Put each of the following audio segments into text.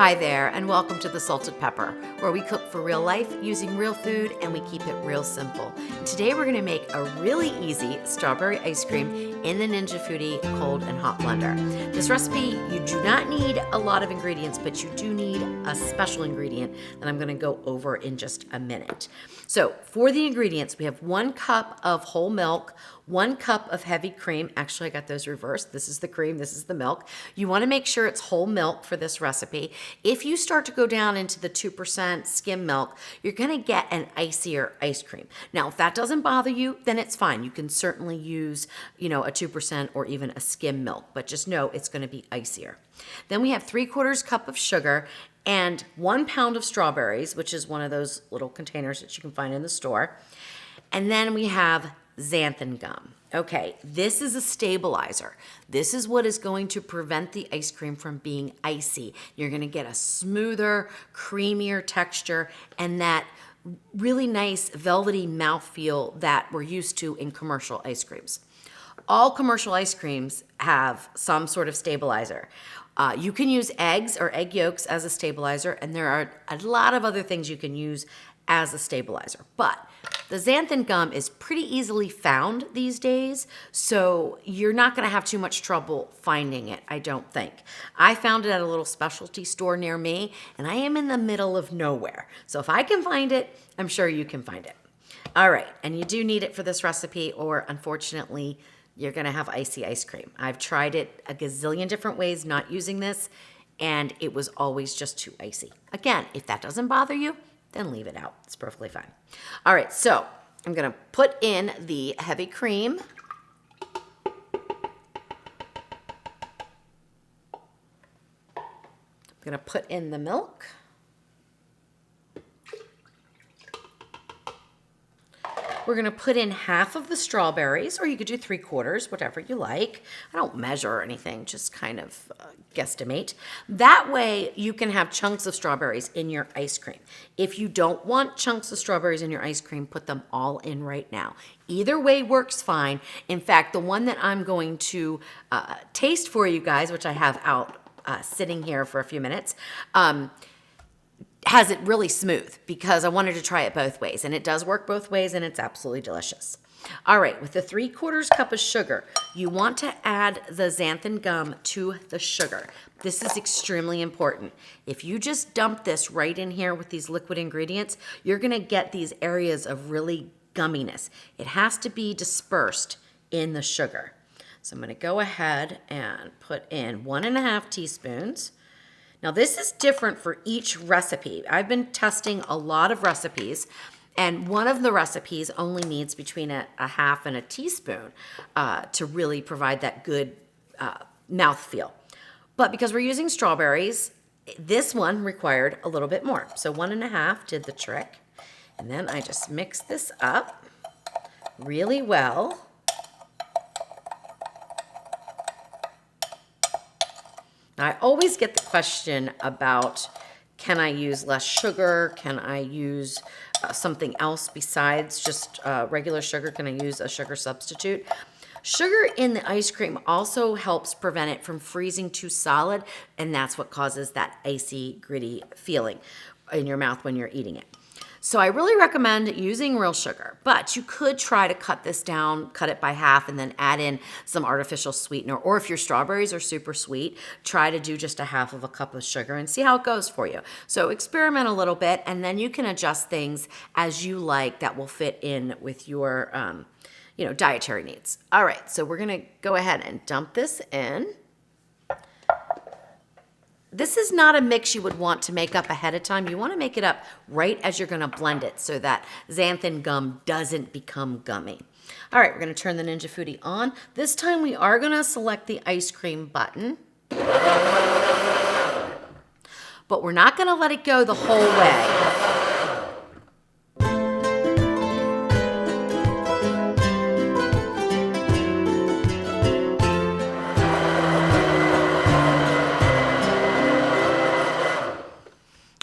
Hi there, and welcome to The Salted Pepper, where we cook for real life using real food and we keep it real simple. Today we're going to make a really easy strawberry ice cream in the Ninja Foodi cold and hot blender. This recipe, you do not need a lot of ingredients, but you do need a special ingredient that I'm going to go over in just a minute. So for the ingredients, we have 1 cup of whole milk, 1 cup of heavy cream. Actually, I got those reversed. This is the cream, this is the milk. You want to make sure it's whole milk for this recipe. If you start to go down into the 2% skim milk, you're going to get an icier ice cream. Now, if that doesn't bother you, then it's fine. You can certainly use, a 2% or even a skim milk, but just know it's going to be icier. Then we have 3/4 cup of sugar and 1 pound of strawberries, which is one of those little containers that you can find in the store. And then we have xanthan gum. Okay, this is a stabilizer. This is what is going to prevent the ice cream from being icy. You're going to get a smoother, creamier texture and that really nice velvety mouthfeel that we're used to in commercial ice creams. All commercial ice creams have some sort of stabilizer. You can use eggs or egg yolks as a stabilizer, and there are a lot of other things you can use as a stabilizer. But the xanthan gum is pretty easily found these days, so you're not going to have too much trouble finding it, I don't think. I found it at a little specialty store near me, and I am in the middle of nowhere. So if I can find it, I'm sure you can find it. All right, and you do need it for this recipe, or unfortunately, you're going to have icy ice cream. I've tried it a gazillion different ways not using this, and it was always just too icy. Again, if that doesn't bother you, then leave it out. It's perfectly fine. All right, so I'm going to put in the heavy cream. I'm going to put in the milk. We're going to put in half of the strawberries, or you could do 3/4, whatever you like. I don't measure or anything, just kind of guesstimate. That way you can have chunks of strawberries in your ice cream. If you don't want chunks of strawberries in your ice cream, put them all in right now. Either way works fine. In fact, the one that I'm going to taste for you guys, which I have out sitting here for a few minutes, has it really smooth because I wanted to try it both ways, and it does work both ways, and it's absolutely delicious. All right, with the 3/4 cup of sugar, you want to add the xanthan gum to the sugar. This is extremely important. If you just dump this right in here with these liquid ingredients, you're going to get these areas of really gumminess. It has to be dispersed in the sugar. So I'm going to go ahead and put in 1.5 teaspoons. Now, this is different for each recipe. I've been testing a lot of recipes, and one of the recipes only needs between a half and a teaspoon to really provide that good mouthfeel. But because we're using strawberries, this one required a little bit more. So 1.5 did the trick. And then I just mix this up really well. I always get the question about, can I use less sugar? Can I use something else besides just regular sugar? Can I use a sugar substitute? Sugar in the ice cream also helps prevent it from freezing too solid, and that's what causes that icy, gritty feeling in your mouth when you're eating it. So I really recommend using real sugar, but you could try to cut this down, cut it by half, and then add in some artificial sweetener. Or if your strawberries are super sweet, try to do just a half of a cup of sugar and see how it goes for you. So experiment a little bit, and then you can adjust things as you like that will fit in with your dietary needs. All right, so we're gonna go ahead and dump this in. This is not a mix you would want to make up ahead of time. You want to make it up right as you're going to blend it so that xanthan gum doesn't become gummy. All right, we're going to turn the Ninja Foodi on. This time we are going to select the ice cream button. But we're not going to let it go the whole way.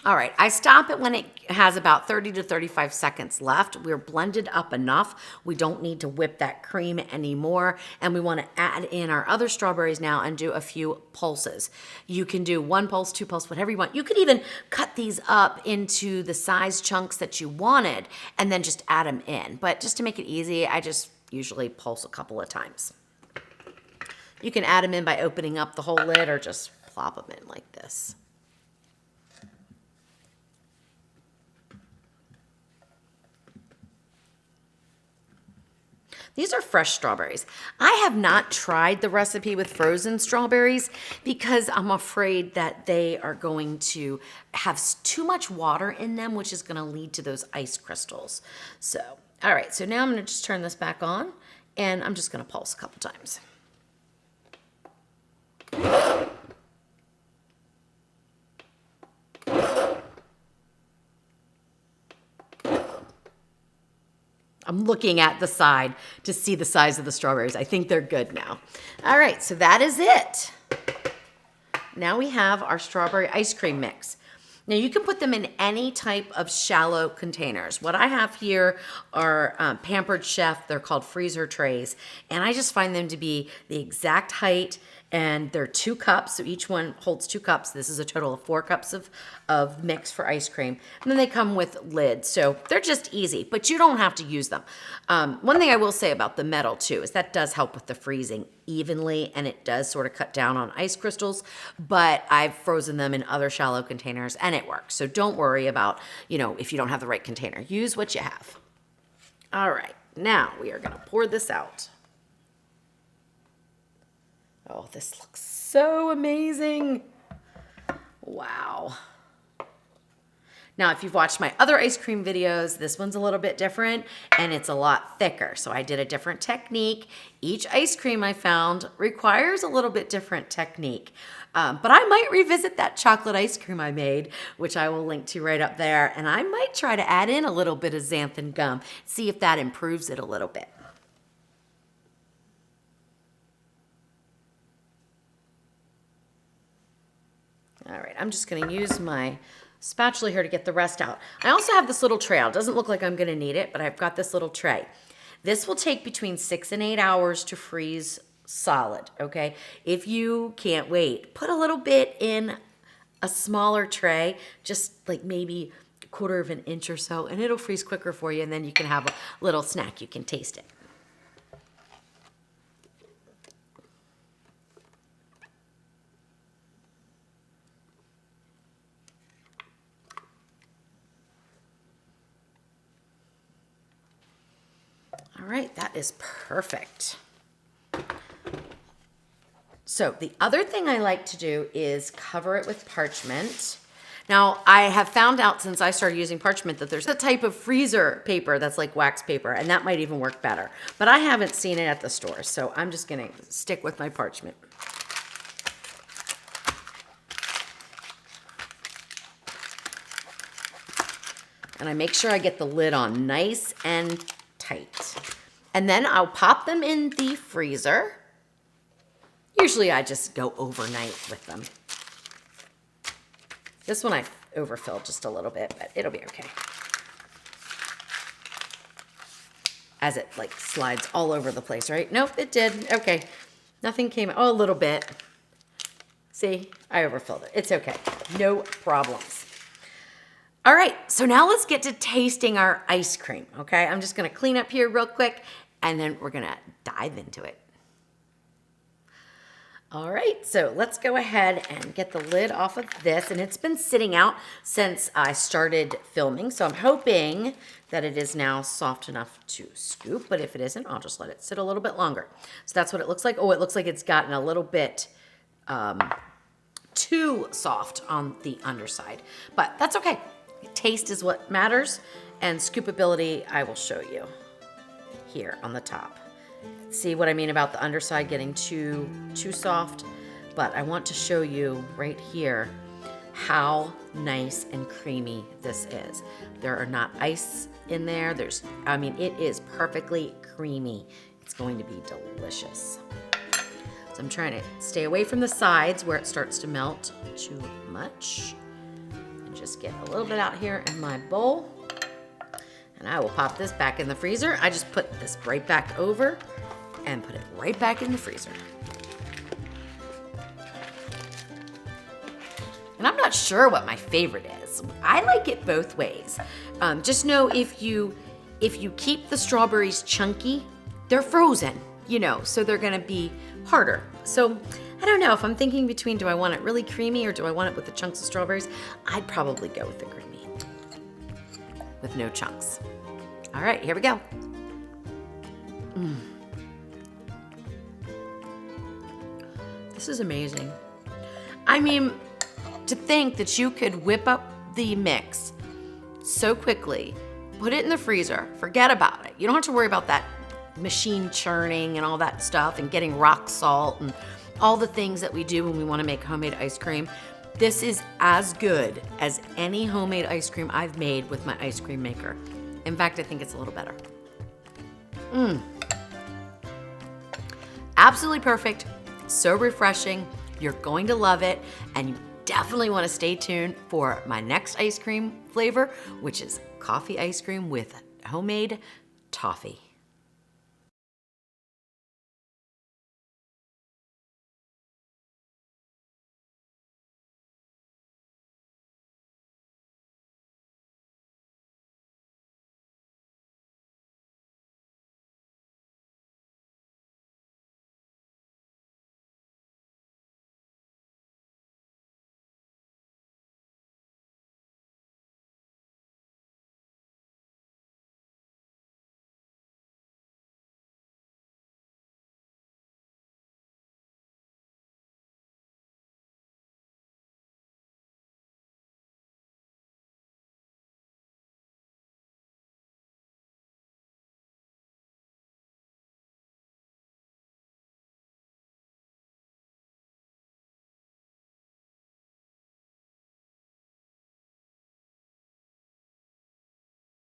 All right, I stop it when it has about 30 to 35 seconds left. We're blended up enough. We don't need to whip that cream anymore. And we want to add in our other strawberries now and do a few pulses. You can do 1 pulse, 2 pulse, whatever you want. You could even cut these up into the size chunks that you wanted and then just add them in. But just to make it easy, I just usually pulse a couple of times. You can add them in by opening up the whole lid or just plop them in like this. These are fresh strawberries. I have not tried the recipe with frozen strawberries because I'm afraid that they are going to have too much water in them, which is going to lead to those ice crystals. So, all right, so now I'm going to just turn this back on and I'm just going to pulse a couple times. I'm looking at the side to see the size of the strawberries. I think they're good now. All right, so that is it. Now we have our strawberry ice cream mix. Now you can put them in any type of shallow containers. What I have here are Pampered Chef. They're called freezer trays. And I just find them to be the exact height, and they're 2 cups. So each one holds 2 cups. This is a total of 4 cups of mix for ice cream. And then they come with lids. So they're just easy, but you don't have to use them. One thing I will say about the metal too is that does help with the freezing evenly, and it does sort of cut down on ice crystals, but I've frozen them in other shallow containers and it works. So don't worry about, if you don't have the right container. Use what you have. All right, now we are gonna pour this out. Oh, this looks so amazing. Wow. Now, if you've watched my other ice cream videos, this one's a little bit different and it's a lot thicker. So I did a different technique. Each ice cream I found requires a little bit different technique. But I might revisit that chocolate ice cream I made, which I will link to right up there. And I might try to add in a little bit of xanthan gum, see if that improves it a little bit. All right, I'm just gonna use my spatula here to get the rest out. I also have this little tray. It doesn't look like I'm gonna need it, but I've got this little tray. This will take between 6 and 8 hours to freeze solid, okay? If you can't wait, put a little bit in a smaller tray, just like maybe a 1/4 of an inch or so, and it'll freeze quicker for you, and then you can have a little snack. You can taste it. All right, that is perfect. So the other thing I like to do is cover it with parchment. Now, I have found out since I started using parchment that there's a type of freezer paper that's like wax paper, and that might even work better. But I haven't seen it at the store, so I'm just gonna stick with my parchment. And I make sure I get the lid on nice and tight. And then I'll pop them in the freezer. Usually I just go overnight with them. This one I overfilled just a little bit, but it'll be okay. As it like slides all over the place, right? Nope, it did. Okay. Nothing came, oh, a little bit. See, I overfilled it. It's okay. No problems. All right, so now let's get to tasting our ice cream, okay? I'm just gonna clean up here real quick and then we're gonna dive into it. All right, so let's go ahead and get the lid off of this, and it's been sitting out since I started filming, so I'm hoping that it is now soft enough to scoop, but if it isn't, I'll just let it sit a little bit longer. So that's what it looks like. Oh, it looks like it's gotten a little bit too soft on the underside, but that's okay. Taste is what matters, and scoopability I will show you here on the top. See what I mean about the underside getting too soft? But I want to show you right here how nice and creamy this is. There are not ice in there. It is perfectly creamy. It's going to be delicious. So I'm trying to stay away from the sides where it starts to melt too much. And just get a little bit out here in my bowl. And I will pop this back in the freezer. I just put this right back over and put it right back in the freezer. And I'm not sure what my favorite is. I like it both ways. Just know if you keep the strawberries chunky, they're frozen, you know, so they're gonna be harder. So I don't know if I'm thinking between, do I want it really creamy or do I want it with the chunks of strawberries? I'd probably go with the creamy with no chunks. All right, here we go. This is amazing. I mean, to think that you could whip up the mix so quickly, put it in the freezer, forget about it. You don't have to worry about that machine churning and all that stuff and getting rock salt and all the things that we do when we want to make homemade ice cream. This is as good as any homemade ice cream I've made with my ice cream maker. In fact, I think it's a little better. Absolutely perfect, so refreshing. You're going to love it, and you definitely want to stay tuned for my next ice cream flavor, which is coffee ice cream with homemade toffee.